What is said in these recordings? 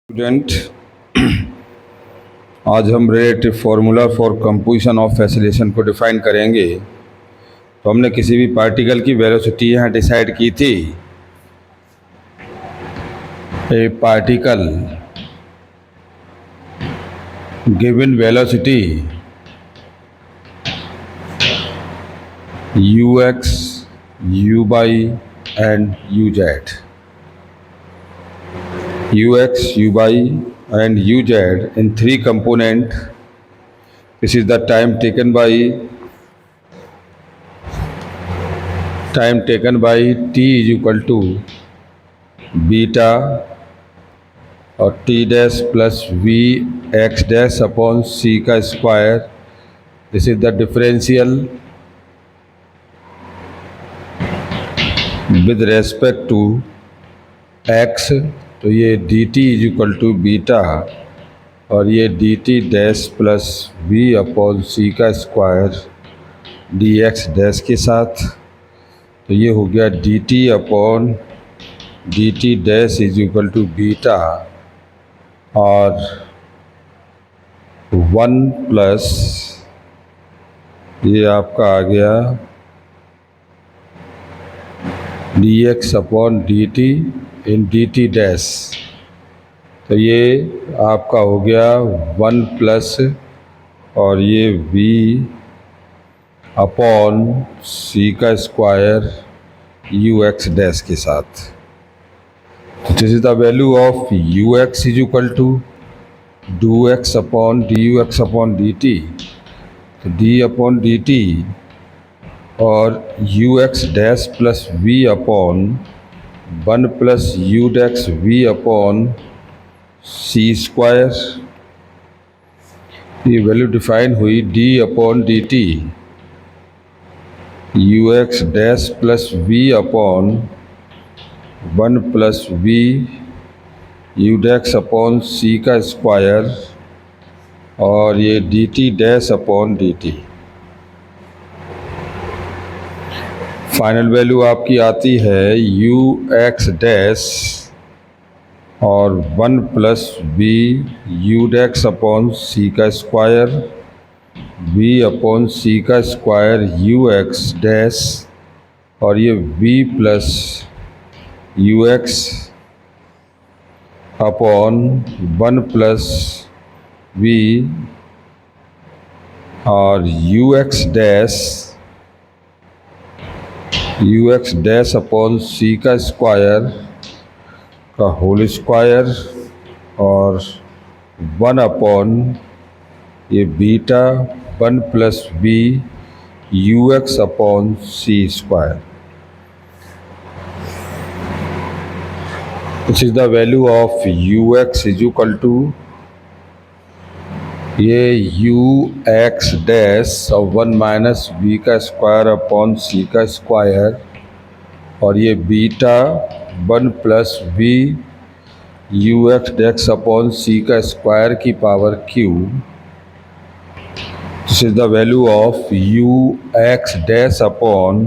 Student, आज हम relative formula for composition of acceleration को डिफाइन करेंगे। तो हमने किसी भी पार्टिकल की वेलोसिटी यहाँ डिसाइड की थी। ए particle given velocity ux, uy and uz. ux, uy and uz in three component. This is the time taken by t is equal to beta और t dash plus v x dash upon c का square. This is the differential with respect to x. तो ये dt is equal to beta और ये dt dash plus v upon c का square dx dash के साथ. तो ये हो गया dt upon dt dash is equal to beta और 1 प्लस ये आपका आ गया dx upon dt in dt dash. तो ये आपका हो गया 1 प्लस और ये v अपॉन c का स्क्वायर ux डैश के साथ. This is the value of ux is equal to dx upon dux upon dt. तो d अपॉन dt और ux dash plus v upon 1 plus u dash v upon c square. ये value define हुई d upon dt ux dash plus v upon 1 plus v u dash upon c का square और ये dt dash upon dt. Final value आपकी आती है ux dash और 1 plus v u dash upon c का square v upon c का square ux dash और ये v plus ux upon 1 plus v और ux डैश अपॉन c का स्क्वायर का होल स्क्वायर और 1 अपॉन ये beta 1 plus v ux upon c square. This is the value of ux is equal to ये ux dash और 1 minus v का square upon c का square और ये beta 1 plus v ux dash upon c का square की power q. This is the value of ux dash upon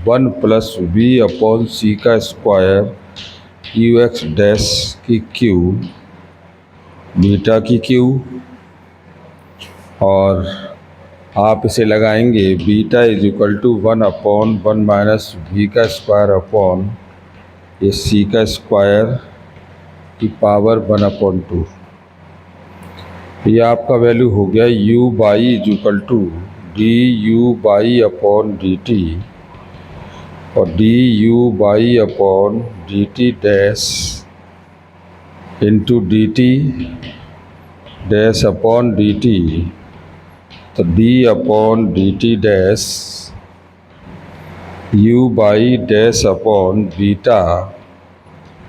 1 plus v upon c का square ux dash की q beta की q और आप इसे लगाएंगे beta is equal to 1 upon 1 minus v का स्क्वायर अपॉन ये c का स्क्वायर की पावर 1 अपॉन 2. ये आपका वैल्यू हो गया u y is equal to d u by upon D t और d u by upon D T dash into d T dash upon D t. तो d upon D T dash u y dash upon beta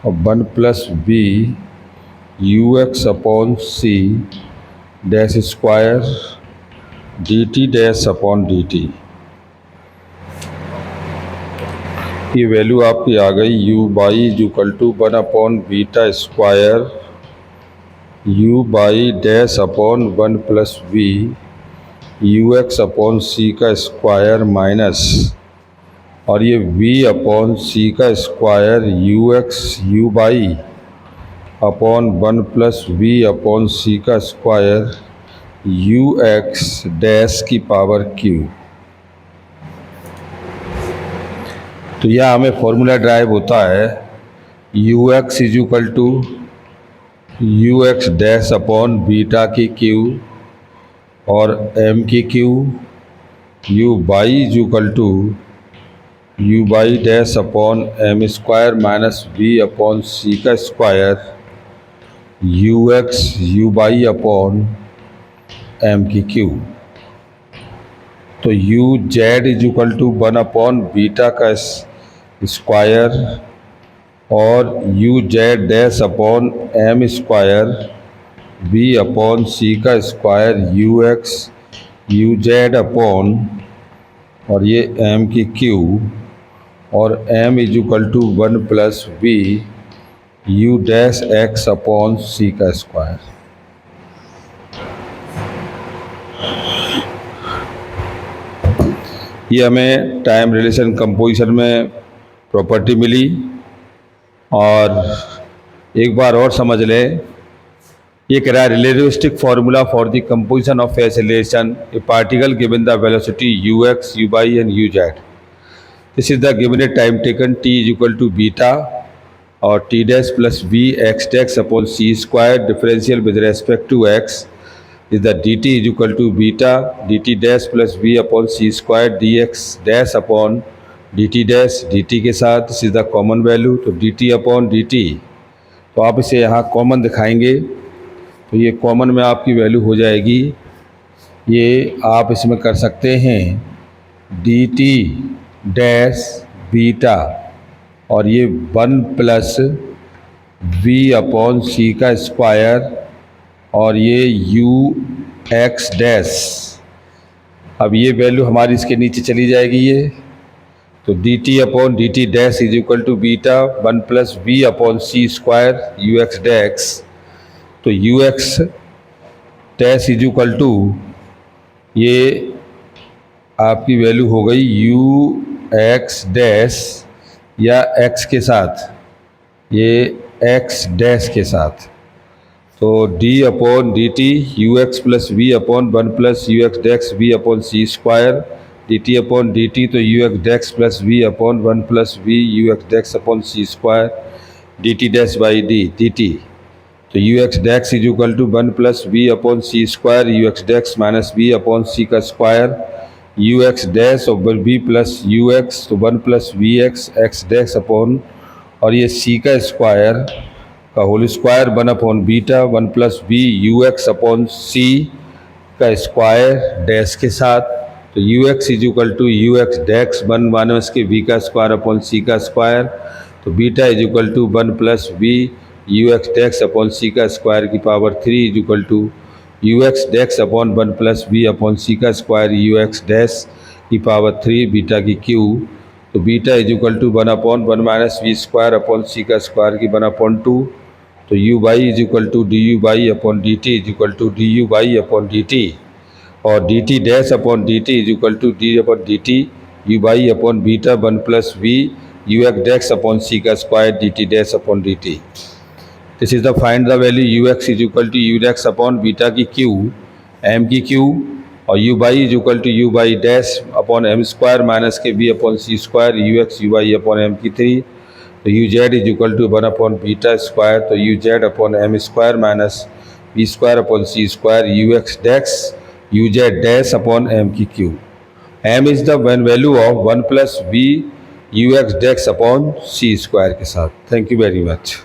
और 1 plus b ux upon c dash square dt dash upon dt. ये value आपकी आ गई u y is equal to 1 upon beta square u y dash upon 1 plus v ux upon c का square minus और ये v upon c का square ux u y upon 1 plus v upon c का square you x dash की power q. तो यह हमें formula derive होता है u x is equal to u x dash upon beta की क्यू और एम की q, u by is equal to you by dash upon M square minus v upon c का square you x you by upon M की q. तो you Z is equal to 1 upon beta का square और u z dash upon M square b upon c का square you x u Z upon और ये M की Q और M is equal to 1 plus v u dash x upon c का square. ये हमें टाइम रिलेशन कंपोजिशन में property मिली। और एक बार और समझ लें, ये कह रहा है relativistic formula for the composition of acceleration a particle given the velocity u x u y and u z. This is the given a time taken t is equal to beta और t dash plus v x dash upon C square differential with respect to x is the d t is equal to beta d T dash plus v upon C square d x dash upon D T dash d t के साथ this is the common value. तो d t upon D t, तो आप इसे यहाँ common दिखाएंगे तो ये कॉमन में आपकी वैल्यू हो जाएगी, ये आप इसमें कर सकते हैं डी टी डैश बीटा और ये 1 प्लस वी अपॉन सी का स्क्वायर और ये यू एक्स डैश। अब ये वैल्यू हमारी इसके नीचे चली जाएगी ये, तो d t upon D T dash is equal to beta 1 plus v upon C square you x dash. तो u x dash is equal to ये आपकी वैल्यू हो गई यू एक्स डैश या एक्स के साथ, ये एक्स डैश के साथ, तो d upon D t u x plus v upon 1 plus u x dash v upon सी square D t upon D t, तो u x dash plus v upon 1 plus v u x dash upon C square D T dash by D D t. तो u x dash is equal to 1 plus v upon C square you x dash minus v upon c का square you x dash और we plus u x, तो 1 plus v x x dash upon और ये सी का square का whole square 1 upon beta 1 plus v u x upon c का square dash के साथ। तो u x is equal to u x dash 1 minus के वी का स्क्वायर अपॉन सी का स्क्वायर, तो beta is equal to 1 plus v u x dash upon c का square की power 3 is equal to u x dash upon 1 plus v upon c का square you x dash की power 3 beta की q. तो beta is equal to 1 upon 1 minus v square upon c का square की 1 upon 2, तो u by is equal to d u by upon D t is equal to d u by upon D t और d T dash upon D t is equal to d upon D t u by upon beta 1 plus v u x dash upon c का square D T dash upon D T. This is the find the value U x is equal to U dash upon beta की Q M की Q और U by is equal to you by dash upon M square minus के V upon C square you x you by upon M की 3, तो you Z is equal to 1 upon beta square, तो you Z upon M square minus b square upon C square you x dash u z dash upon M की Q. M is the value of 1 plus v u x dash upon C square के साथ। Thank you very much.